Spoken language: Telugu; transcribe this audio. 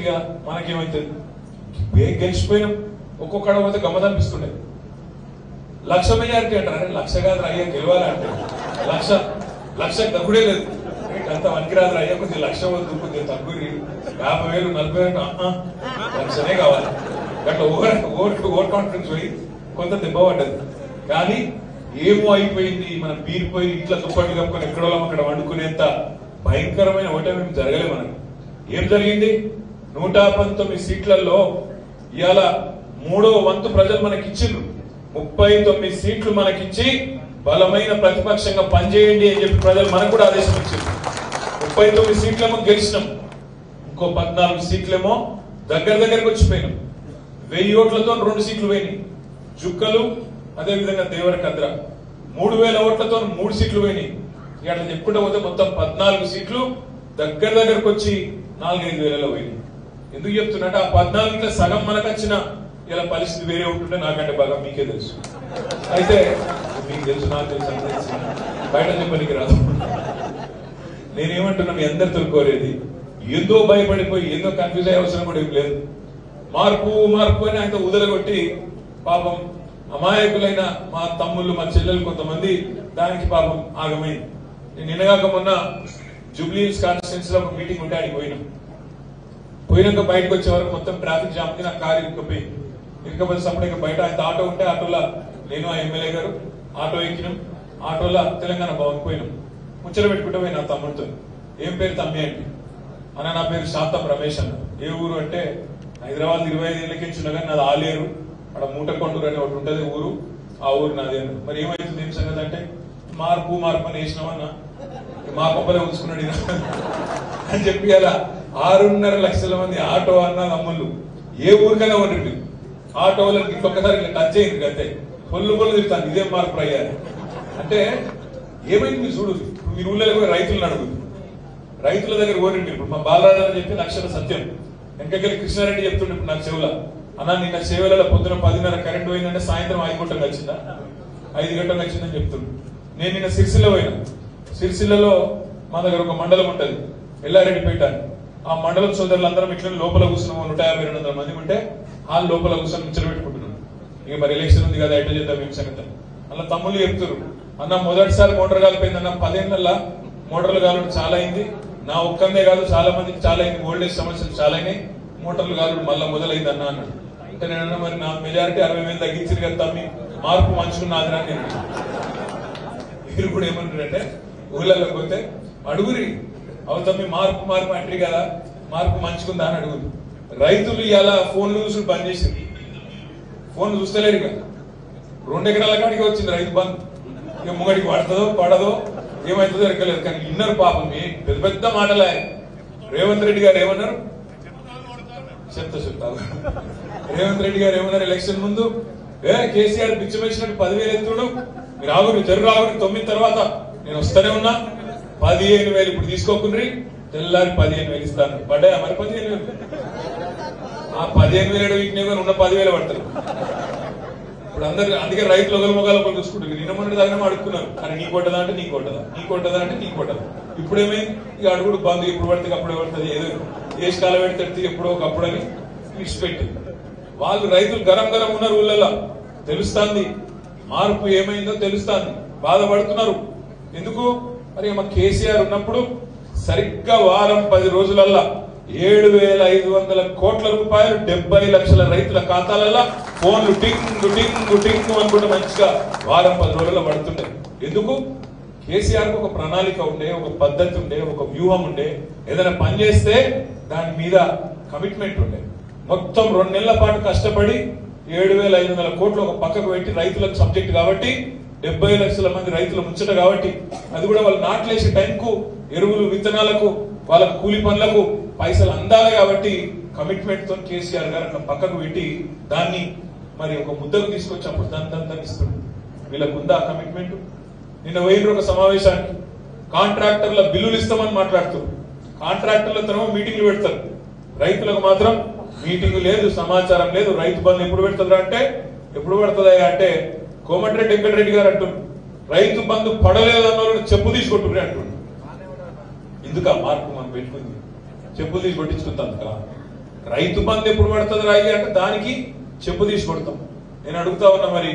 కదా, మనకేమవుతుంది? గెలిచిపోయినాం. ఒక్కొక్కడ పోతే గమ్మత్ అనిపిస్తుండే. 1,00,000 మెజారిటీ అంటారు. అరే 1,00,000 కాదు అయ్యా గెలవాలంటే 1,00,000 తగ్గుడే లేదు. అంత వనికిరాదు అయ్యా, కొద్దిగా 1,00,000 వద్దు, కొద్దిగా తగ్గురి, 50,000 40,000 1,00,000 కావాలి. అట్లా ఓవర్ కాన్ఫిడెన్స్ పోయి కొంత దెబ్బ పడ్డది. కానీ ఏమో అయిపోయింది, మనం బీరిపోయి ఇట్లా దుప్పట్లు కప్పుకొని ఎక్కడో అక్కడ వండుకునేంత భయంకరమైన ఓటమి జరగలే. మనకు ఏం జరిగింది? 119 సీట్లలో ఇవాళ 3వ వంతు ప్రజలు మనకిచ్చిండ్రు. 39 సీట్లు మనకిచ్చి బలమైన ప్రతిపక్షంగా పనిచేయండి అని చెప్పి ప్రజలు మనకు కూడా ఆదేశం ఇచ్చారు. 39 సీట్లేమో గెలిచినాం, ఇంకో 14 సీట్లేమో దగ్గరకు వచ్చిపోయినాం. 1000 ఓట్లతో 2 సీట్లు పోయినాయి. జుక్కలు అదేవిధంగా దేవరకద్ర 3,000 ఓట్లతో 3 సీట్లు పోయినాయి. ఇక అట్లా చెప్పుకుంటూ పోతే మొత్తం 14 సీట్లు దగ్గరకు వచ్చి 4-5 వేలలో పోయినాయి. ఎందుకు చెప్తున్నట్టు ఆ 14 సగం మనకు వచ్చిన ఇలా పరిస్థితి వేరే ఉంటుంటే నాకంటే బాగా మీకే తెలుసు. అయితే మీకు తెలుసు, నాకు తెలుసు, అని తెలుసు, బయట చెప్పడానికి రాదు. నేనేమంటున్నా, మీ అందరితో కోరేది ఏందో భయపడిపోయి ఏందో కన్ఫ్యూజ్ అయ్యే అవసరం కూడా ఏం లేదు. మార్పు అని ఆయన ఉదరగొట్టి పాపం అమాయకులైన మా తమ్ముళ్ళు మా చెల్లెలు కొంతమంది దానికి పాపం ఆగమైంది. నేను నిన్నగాక మొన్న జూబ్లీ హిల్స్ కాన్స్టిట్యున్సీ లో ఒక మీటింగ్ ఉంటే ఆడికి పోయినాక బయటకు వచ్చే వరకు మొత్తం ట్రాఫిక్ జామ్ కి నా కారు ఇరుకపోతే సప్పుడు ఇక బయట ఆయన ఆటో ఉంటే ఆటోలో నేను ఆ ఎమ్మెల్యే గారు ఆటో ఎక్కినాం. ఆటోలో తెలంగాణ భవన్ పోయినాం. ముచ్చట పెట్టుకుంటే పోయి నా తమ్ముడితో, ఏం పేరు తమ్మి అంటే, అన్న నా పేరు శాతం రమేష్ అన్న. ఏ ఊరు అంటే హైదరాబాద్ 25 ఏళ్ళకి చిన్న కానీ నాది ఆలేరు, అక్కడ మూటకొండూరు అని ఒకటి ఉంటది ఊరు, ఆ ఊరు నాదే. మరి ఏమైతుంది ఏం సంగతి అంటే, మార్పు అని వేసినామన్న, మా కొప్పలే ఉంచుకున్నాడు అని చెప్పి అలా 6.5 లక్షల మంది ఆటో అన్న తమ్ముళ్ళు ఏ ఊరికైనా ఉండండి ఆటోలో ఇంకొకసారి టచ్ అయింది అంతే, పొల్లు తిరుగుతాను. ఇదేం మార్పు అయ్యారు అంటే ఏమైంది మీరు చూడు. ఇప్పుడు మీరు ఊళ్ళో పోయి రైతులను అడుగుతుంది, రైతుల దగ్గర కోరిండి. ఇప్పుడు మా బాలరాజు అని చెప్పి అక్షర సత్యం వెంకకెళ్ళి కృష్ణారెడ్డి చెప్తుండే ఇప్పుడు నాకు చెవుల, అన్న నిన్న సేవలలో పొద్దున 10:30 కరెంట్ పోయిందంటే సాయంత్రం 5 గంటలకు వచ్చిందా, 5 గంటలకు వచ్చిందని చెప్తుండే. నేను నిన్న సిరిసిల్ల పోయినా. సిరిసిల్లలో మా దగ్గర ఒక మండలం ఉంటది ఎల్లారెడ్డిపేట అని. ఆ మండలం సోదరులందరం ఇట్లా లోపల కూర్చున్నాము. 150-200 మంది ఉంటే హాల్ లోపల కూర్చొని ముచ్చట పెట్టుకుంటున్నాం. ఇక మరి ఎలక్షన్ ఉంది కదా ఎట్లా చేద్దాం ఏం సంగతి. అలా తమ్ముళ్ళు చెప్తారు, అన్న మొదటిసారి మోటార్ కాలిపోయిందన్న, 10 ఏళ్ళ మోటార్లు కాలడం చాలా అయింది. నా ఒక్కందే కాదు చాలా మందికి చాలా అయింది, ఓల్డేజ్ సమస్యలు చాలా అయినాయి, మోటార్లు కాలడం మళ్ళీ మొదలైంది అన్న అన్నాడు. అంటే నేను మరి నా మెజారిటీ 60,000 తగ్గించింది కదా తమ్మి, మార్పు మంచుకున్నది అని నేను. మీరు కూడా ఏమంటారంటే ఊళ్ళలోకి పోతే అడుగురి, అవుతమ్మి మార్పు అంటారు కదా, మార్పు మంచుకుందా అని అడుగురు. రైతులు ఇలా ఫోన్లు చూసి బంద్ చేసింది, ఫోన్లు చూస్తలేరు. ఇక 2 ఎకరాల కాడికి వచ్చింది రైతు బంద్. ఇక ముంగడికి పడదో ఏమవుతుందో ఎక్కలేదు. కానీ ఇన్నర్ పాపం పెద్ద మాటలే. రేవంత్ రెడ్డి గారు ఏమన్నారు, చెప్తా రేవంత్ రెడ్డి గారు ఏమన్నారు ఎలక్షన్ ముందు, కేసీఆర్ పిచ్చి వచ్చినట్టు 10,000 ఎత్తుడు, మీరు ఆగురు తెరు ఆగురు, 9 తర్వాత నేను వస్తూనే ఉన్నా, 15,000 ఇప్పుడు తీసుకోకుండ్రి, తెల్లారి 15,000 ఇస్తాను. పడ్డాయా మరి 15,000? ఆ 15,000 వీటిని ఉన్న 10,000 పడతారు. ఇప్పుడు అందరు అందుకే రైతులు ఒకరి మొగాలు చూసుకుంటారు. నిన్న మొన్నటి దాకా అడుగుతున్నారు, కానీ నీకు కొట్టదా అంటే నీకు కొట్టదా అంటే నీకు కొట్టదా. ఇప్పుడు ఏమైంది, ఇక అడుగుడు బంధు, ఇప్పుడు పడితే అప్పుడే పడుతుంది, ఏదో దేశ కాల పెడితే ఎప్పుడో ఒకప్పుడు అని విడిచిపెట్టి వాళ్ళు రైతులు గరం ఉన్నారు. ఊళ్ళల్లో తెలుస్తుంది మార్పు ఏమైందో తెలుస్తుంది, బాధపడుతున్నారు. ఎందుకు మరి మా కేసీఆర్ ఉన్నప్పుడు సరిగ్గా వారం 10 రోజులల్లా 7,500 కోట్ల రూపాయలు 70 లక్షల రైతుల ఖాతాలలో ఫోన్లు టింగ్ అనుకుంటే మంచిగా వారం 10 రోజుల్లో పడుతుండే. ఎందుకు? కేసీఆర్ కు ఒక ప్రణాళిక ఉండే, ఒక పద్ధతి ఉండే, ఒక వ్యూహం ఉండే. ఏదైనా పని చేస్తే దాని మీద కమిట్మెంట్ ఉండే. మొత్తం 2 నెలల పాటు కష్టపడి 7,500 కోట్లు ఒక పక్కకు పెట్టి రైతులకు సబ్జెక్ట్ కాబట్టి 70 లక్షల మంది రైతుల ముచ్చట కాబట్టి అది కూడా వాళ్ళు నాట్లేసే టైంకు ఎరువులు విత్తనాలకు వాళ్ళకు కూలి పనులకు పైసలు అందాలి కాబట్టి కమిట్మెంట్ తో కేసీఆర్ గారు అట్లా పక్కకు పెట్టి దాన్ని మరి ఒక ముద్దకు తీసుకొచ్చి అప్పుడు దాన్ని ఇస్తుంది. వీళ్ళకు ఉందా కమిట్మెంట్? నిన్న పోయిన ఒక సమావేశానికి కాంట్రాక్టర్ల బిల్లులు ఇస్తామని మాట్లాడుతారు. కాంట్రాక్టర్లతో మీటింగ్లు పెడతారు, రైతులకు మాత్రం మీటింగ్ లేదు, సమాచారం లేదు. రైతు బంధు ఎప్పుడు పెడతారు అంటే ఎప్పుడు పడుతుందా అంటే కోమటిరెడ్డి వెంకటరెడ్డి గారు అంటున్నారు, రైతు బంధు పడలేదన్న వాళ్ళు చెప్పు తీసుకొట్టుకుని అంటున్నారు. ఎందుక మార్పు మనం పెట్టుకుంది? చెప్పులు తీసి కొట్టించుకుంటాం కదా. రైతు బంధు ఎప్పుడు పడుతుంది రాయి అంటే దానికి చెప్పు తీసి కొడతాం. నేను అడుగుతా ఉన్నా మరి